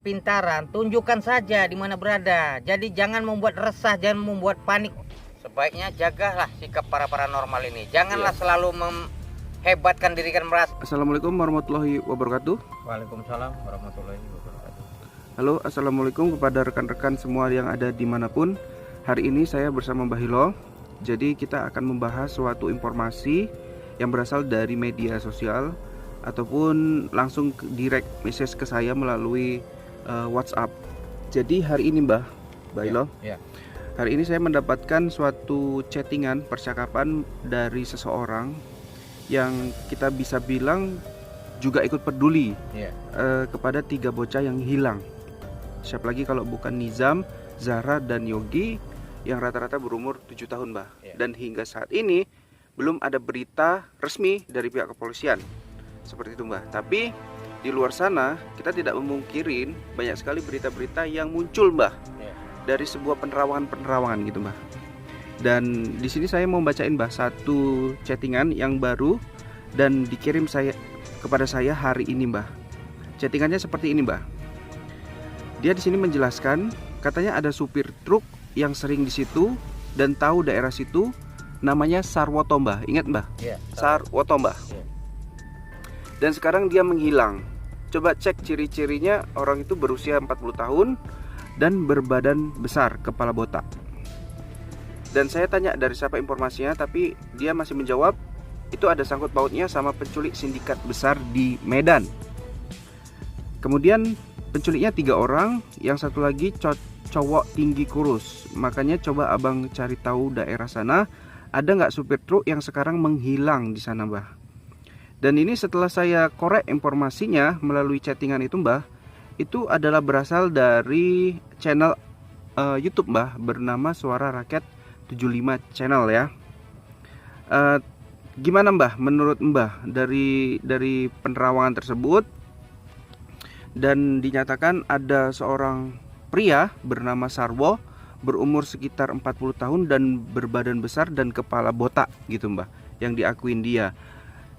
pintaran, tunjukkan saja di mana berada. Jadi jangan membuat resah, jangan membuat panik. Sebaiknya jagalah sikap para paranormal ini. Janganlah selalu hebatkan diri kan merasa. Assalamualaikum warahmatullahi wabarakatuh. Waalaikumsalam warahmatullahi wabarakatuh. Halo, assalamualaikum kepada rekan-rekan semua yang ada dimanapun. Hari ini saya bersama Mbah Hilo. Jadi kita akan membahas suatu informasi yang berasal dari media sosial ataupun langsung direct message ke saya melalui WhatsApp. Jadi hari ini Mbah Hilo, hari ini saya mendapatkan suatu chattingan percakapan dari seseorang yang kita bisa bilang juga ikut peduli kepada 3 bocah yang hilang. Siapa lagi kalau bukan Nizam, Zahra, dan Yogi yang rata-rata berumur 7 tahun Mbah. Dan hingga saat ini belum ada berita resmi dari pihak kepolisian seperti itu Mbah. Tapi di luar sana kita tidak memungkirin banyak sekali berita-berita yang muncul Mbah dari sebuah penerawangan gitu Mbah. Dan di sini saya mau bacain Mbah satu chattingan yang baru dan dikirim kepada saya hari ini Mbah. Chattingannya seperti ini Mbah. Dia di sini menjelaskan katanya ada supir truk yang sering di situ dan tahu daerah situ, namanya Sarwoto Mbah. Ingat Mbah? Sarwoto Mbah. Dan sekarang dia menghilang. Coba cek ciri-cirinya, orang itu berusia 40 tahun dan berbadan besar, kepala botak. Dan saya tanya dari siapa informasinya, tapi dia masih menjawab itu ada sangkut pautnya sama penculik sindikat besar di Medan. Kemudian penculiknya 3 orang, yang satu lagi cowok tinggi kurus. Makanya coba abang cari tahu daerah sana, ada nggak supir truk yang sekarang menghilang di sana Mbah. Dan ini setelah saya korek informasinya melalui chattingan itu Mbah, itu adalah berasal dari channel YouTube Mbah bernama Suara Rakyat 75 channel ya. Gimana Mbah menurut Mbah dari penerawangan tersebut? Dan dinyatakan ada seorang pria bernama Sarwo berumur sekitar 40 tahun dan berbadan besar dan kepala botak gitu Mbah, yang diakuin dia.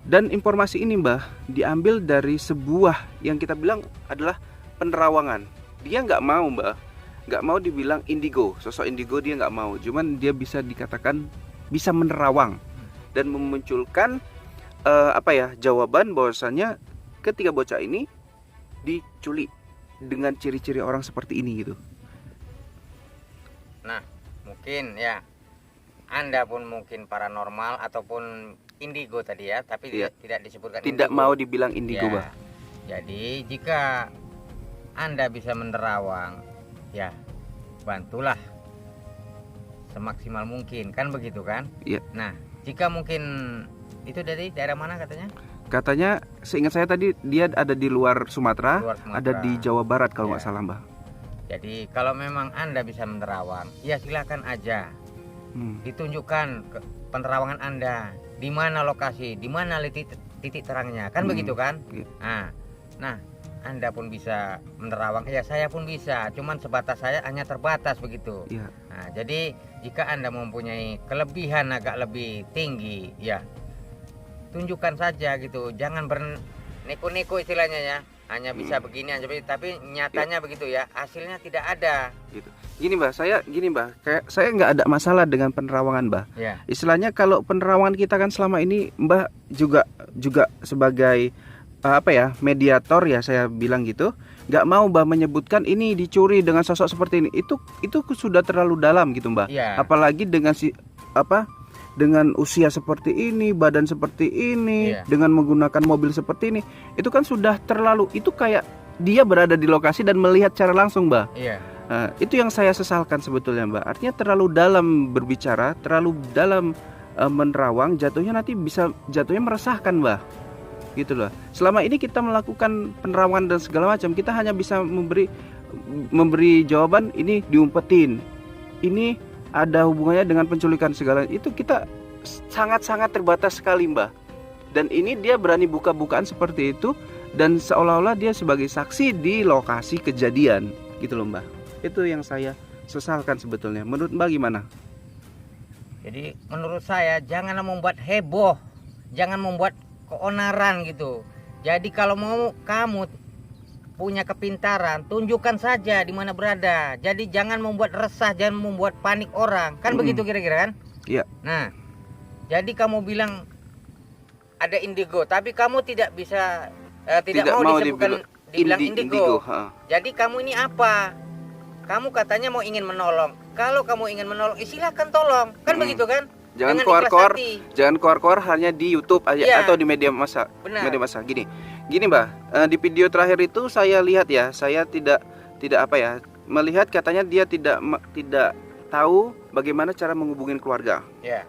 Dan informasi ini Mbah diambil dari sebuah yang kita bilang adalah penerawangan. Dia nggak mau Mbah, nggak mau dibilang indigo, sosok indigo dia nggak mau. Cuman dia bisa dikatakan bisa menerawang dan memunculkan jawaban bahwasannya ketiga bocah ini diculik dengan ciri-ciri orang seperti ini gitu. Nah, mungkin ya Anda pun mungkin paranormal ataupun indigo tadi ya, tapi tidak disebutkan tidak indigo. Mau dibilang indigo Mbah. Jadi jika Anda bisa menerawang, ya bantulah semaksimal mungkin, kan begitu kan? Iya. Nah, jika mungkin itu dari daerah mana katanya? Katanya seingat saya tadi dia ada di luar Sumatera, ada di Jawa Barat kalau nggak salah Mbah. Jadi kalau memang Anda bisa menerawang, ya silakan aja. Ditunjukkan penerawangan Anda, di mana lokasi, di mana titik terangnya, kan begitu kan? Nah, Anda pun bisa menerawang, ya saya pun bisa, cuman sebatas saya hanya terbatas begitu. Nah, jadi jika Anda mempunyai kelebihan agak lebih tinggi, ya tunjukkan saja gitu, jangan berneko-neko istilahnya ya. Hanya bisa begini aja, tapi nyatanya begitu ya, hasilnya tidak ada gitu. Gini Mbah, kayak saya nggak ada masalah dengan penerawangan Mbah. Istilahnya kalau penerawangan kita kan selama ini Mbah juga sebagai mediator ya, saya bilang gitu, nggak mau Mbah menyebutkan ini dicuri dengan sosok seperti ini. Itu sudah terlalu dalam gitu Mbah. Apalagi dengan dengan usia seperti ini, badan seperti ini, dengan menggunakan mobil seperti ini, itu kan sudah terlalu, itu kayak dia berada di lokasi dan melihat secara langsung Mbah. Itu yang saya sesalkan sebetulnya Mbah. Artinya terlalu dalam berbicara, terlalu dalam menerawang, jatuhnya meresahkan Mbah. Gitu loh. Selama ini kita melakukan penerawangan dan segala macam, kita hanya bisa memberi jawaban, ini diumpetin, ini ada hubungannya dengan penculikan segala itu, kita sangat-sangat terbatas sekali Mbah. Dan ini dia berani buka-bukaan seperti itu dan seolah-olah dia sebagai saksi di lokasi kejadian gitu loh Mbah. Itu yang saya sesalkan sebetulnya. Menurut Mbah gimana? Jadi menurut saya janganlah membuat heboh, jangan membuat keonaran gitu. Jadi kalau mau kamu punya kepintaran, tunjukkan saja di mana berada. Jadi jangan membuat resah, jangan membuat panik orang. Kan begitu kira-kira kan? Iya. Nah, jadi kamu bilang ada indigo, tapi kamu tidak bisa tidak mau disebutkan dibilang indigo. Jadi kamu ini apa? Kamu katanya mau ingin menolong. Kalau kamu ingin menolong, silakan tolong. Kan begitu kan? Jangan keluar-keluar hanya di YouTube aja atau di media massa. Benar. Media massa. Gini Mbak, di video terakhir itu saya lihat ya, saya tidak apa ya, melihat katanya dia tidak tahu bagaimana cara menghubungin keluarga. Ya.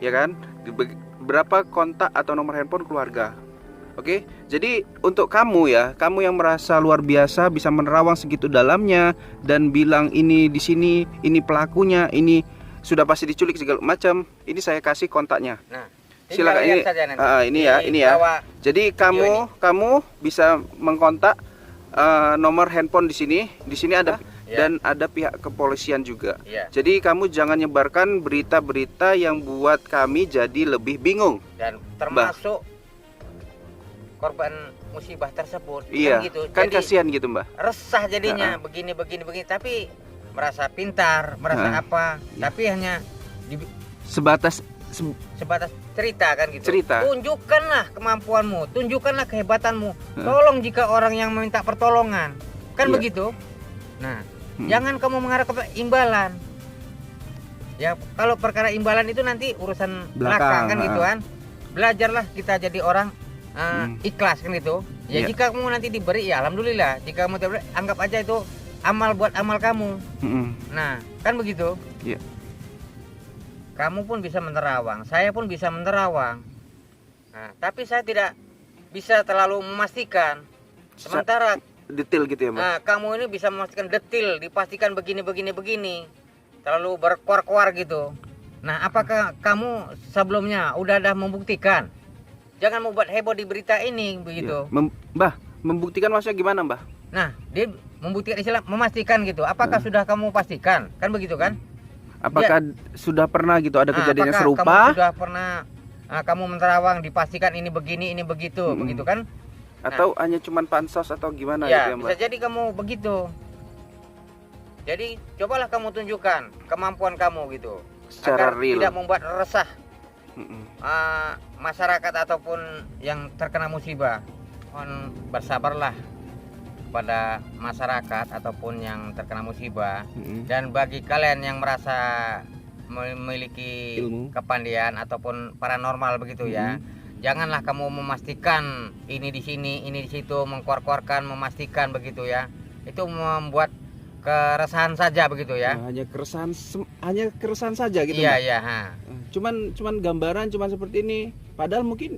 Ya kan? Berapa kontak atau nomor handphone keluarga. Oke, jadi untuk kamu ya, kamu yang merasa luar biasa bisa menerawang segitu dalamnya dan bilang ini di sini, ini pelakunya, ini sudah pasti diculik segala macam. Ini saya kasih kontaknya. Nah, silakan ini ya. Jadi kamu bisa mengkontak nomor handphone di sini. Di sini ada dan ada pihak kepolisian juga. Jadi kamu jangan nyebarkan berita-berita yang buat kami jadi lebih bingung. Dan termasuk korban musibah tersebut. Iya. Kan gitu. Kan jadi, kasihan gitu, Mbak. Resah jadinya begini tapi merasa pintar, merasa apa, tapi hanya sebatas cerita kan gitu. Cerita. Tunjukkanlah kemampuanmu, tunjukkanlah kehebatanmu. Tolong jika orang yang meminta pertolongan. Kan begitu? Nah, jangan kamu mengarah ke imbalan. Ya, kalau perkara imbalan itu nanti urusan belakang kan gitu kan. Belajarlah kita jadi orang ikhlas kan gitu. Ya jika kamu nanti diberi ya alhamdulillah. Jika kamu tidak beri, anggap aja itu amal buat amal kamu. Nah, kan begitu? Iya. Kamu pun bisa menerawang, saya pun bisa menerawang. Nah, tapi saya tidak bisa terlalu memastikan. Sementara detail gitu ya, Mbak. Nah, kamu ini bisa memastikan detail, dipastikan begini. Terlalu berkuar-kuar gitu. Nah, apakah kamu sebelumnya udah ada membuktikan? Jangan membuat heboh di berita ini begitu. Mbah, membuktikan maksudnya gimana, Mbah? Nah, dia membuktikan istilah memastikan gitu. Apakah sudah kamu pastikan? Kan begitu kan? Apakah sudah pernah gitu ada kejadian yang serupa? Kamu sudah pernah kamu menerawang dipastikan ini begini, ini begitu, begitu kan? Atau hanya cuman pansos atau gimana ya, gitu ya, Mbak? Bisa jadi kamu begitu. Jadi cobalah kamu tunjukkan kemampuan kamu gitu. Secara agar real. Tidak membuat resah masyarakat ataupun yang terkena musibah. Mohon bersabarlah kepada masyarakat ataupun yang terkena musibah. Dan bagi kalian yang merasa memiliki kepandaian ataupun paranormal begitu ya, janganlah kamu memastikan ini di sini, ini di situ, mengkuar-kuarkan, memastikan begitu ya. Itu membuat keresahan saja begitu ya. Hanya keresahan saja gitu. Iya, Mbak? iya. Cuman gambaran cuman seperti ini. Padahal mungkin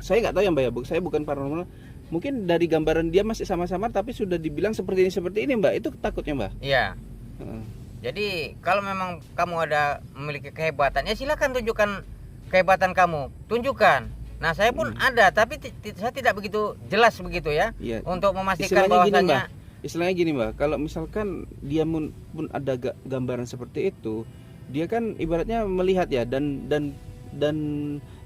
saya nggak tahu ya, Mbak ya. Saya bukan paranormal. Mungkin dari gambaran dia masih sama-sama tapi sudah dibilang seperti ini Mbak. Itu takutnya, Mbak. Iya. Jadi kalau memang kamu ada memiliki kehebatan, ya silakan tunjukkan kehebatan kamu. Tunjukkan. Nah, saya pun ada, tapi saya tidak begitu jelas begitu ya. Iya. Untuk memastikan bahwasanya istilahnya gini, Mbak. Kalau misalkan dia pun ada gambaran seperti itu, dia kan ibaratnya melihat ya dan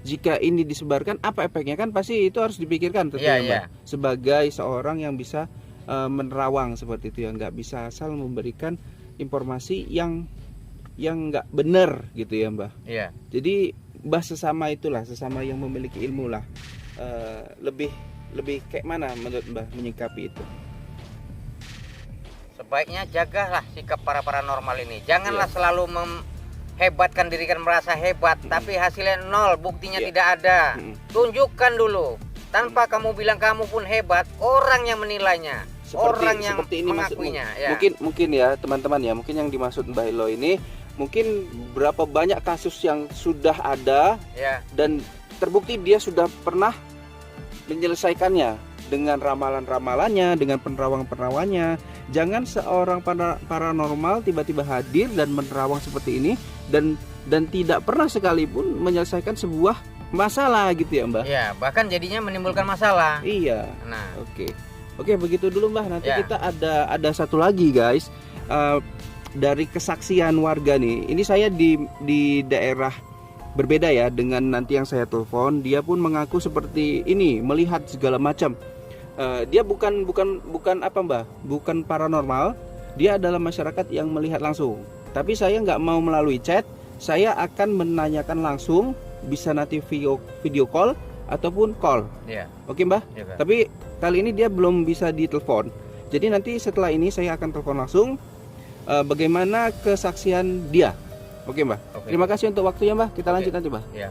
jika ini disebarkan apa efeknya, kan pasti itu harus dipikirkan tentunya, Mbak. Sebagai seorang yang bisa menerawang seperti itu ya, nggak bisa asal memberikan informasi yang nggak benar gitu ya, Mbak. Iya. Jadi sesama itulah, sesama yang memiliki ilmu lah, lebih kayak mana menurut Mbak menyikapi itu? Sebaiknya jagalah sikap para paranormal ini. Janganlah selalu hebatkan diri kan, merasa hebat tapi hasilnya nol, buktinya tidak ada. Tunjukkan dulu. Tanpa kamu bilang kamu pun hebat, orang yang menilainya, orang yang mengakuinya ya. Mungkin ya teman-teman ya, mungkin yang dimaksud Mbak Hilo ini mungkin berapa banyak kasus yang sudah ada dan terbukti dia sudah pernah menyelesaikannya dengan ramalan-ramalannya, dengan penerawang-penerawangannya. Jangan seorang paranormal tiba-tiba hadir dan menerawang seperti ini dan tidak pernah sekalipun menyelesaikan sebuah masalah gitu ya, Mbak. Iya, bahkan jadinya menimbulkan masalah. Iya. Nah, oke, begitu dulu, Mbak. Nanti kita ada satu lagi, guys. Dari kesaksian warga nih. Ini saya di daerah berbeda ya dengan nanti yang saya telepon. Dia pun mengaku seperti ini, melihat segala macam. Dia bukan apa Mbah, bukan paranormal. Dia adalah masyarakat yang melihat langsung. Tapi saya nggak mau melalui chat, saya akan menanyakan langsung, bisa nanti video call ataupun call. Iya. Oke Mbah. Iya, Kak. Tapi kali ini dia belum bisa ditelepon. Jadi nanti setelah ini saya akan telepon langsung bagaimana kesaksian dia. Oke Mbah. Oke. Terima kasih untuk waktunya Mbah. Kita lanjut Oke. nanti Mbah. Iya,